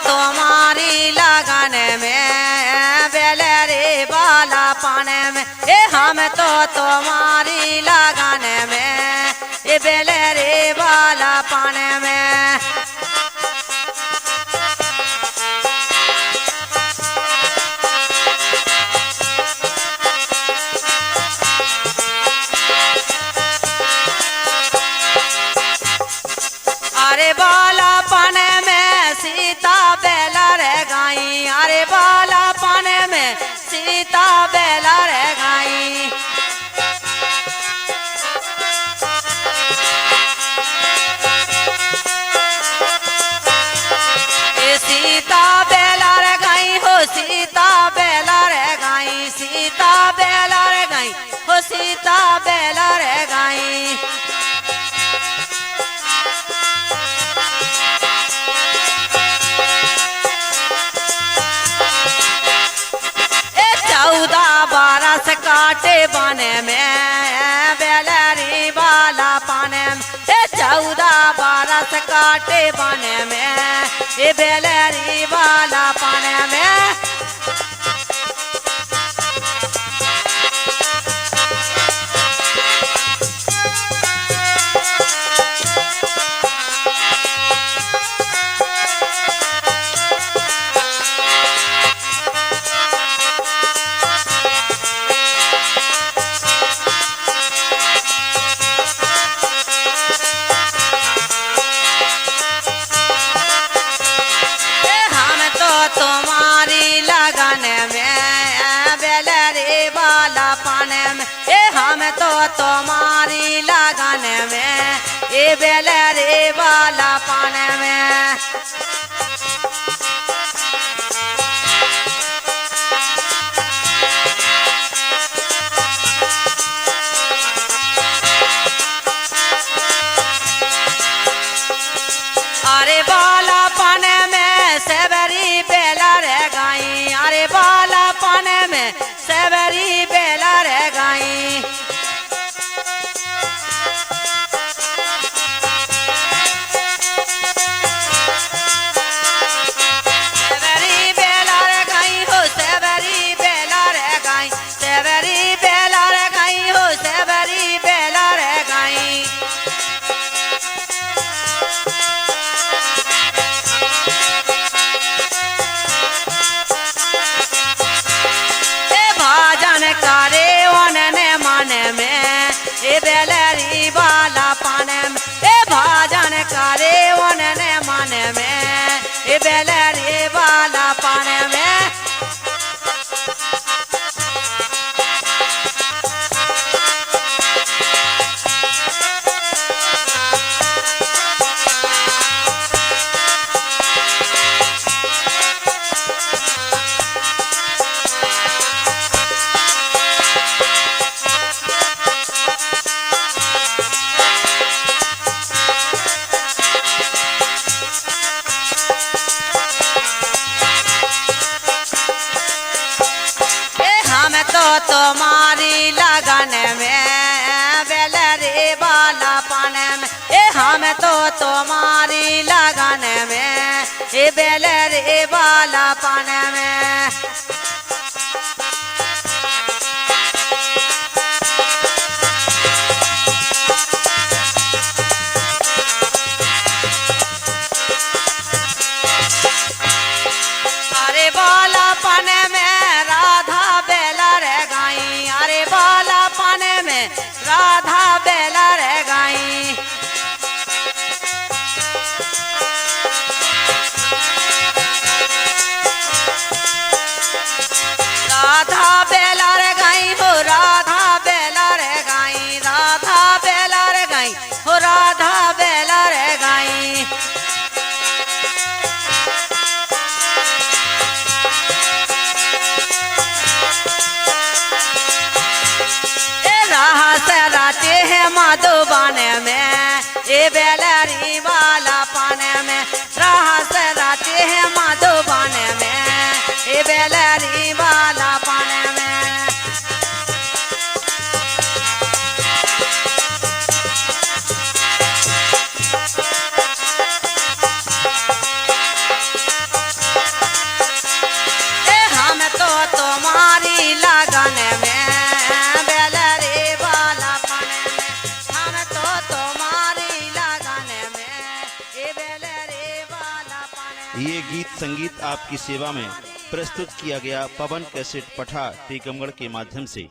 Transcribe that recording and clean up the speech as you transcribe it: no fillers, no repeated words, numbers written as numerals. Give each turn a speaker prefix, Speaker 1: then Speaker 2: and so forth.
Speaker 1: तुम्हारी लगन में बेले रे बाला पाने में ए हम तो तुम्हारी लगन में ए बेले रे बाला पाने में अरे बाला पाने में सीता बेला रह गई अरे बाला पाने में सीता बेला रह गई सीता बेला रह गई हो सीता बेला रह गई सीता बेला रह गई हो सीता बेला रह गई बरस काटे बने में बेलरी वाला पाने में 14 बरस काटे बने में ये बेलरी वाला पाने में तुम्हारी लगन में बेलरी वाला पाने में ए हम तो तुम्हारी लगन में ए बेलरी वाला पाने में अरे बाला पाने में सेवरी बेला रह गई अरे बाला पाने में सेवरी बेला रह गई सेवरी बेला रह गई हो सेवरी बेला रह गई सेवरी बेला रह गई हो सेवरी बेला रह गई करे वनने मन में ए बेलरी वाला पाने में ए भाजन करे वनने मन में ए बेलरी वाला पाने में तुम्हारी लगन में बेलरी वाला पाने में ए हम तो तुम्हारी लगन में ए बेलरी वाला पाने में अरे बाला पाने में राधा बेला रह गई अरे बाला पाने में राधा बेला रह गई
Speaker 2: ये गीत संगीत आपकी सेवा में प्रस्तुत किया गया पवन कैसेट पठा टीकमगढ़ के माध्यम से।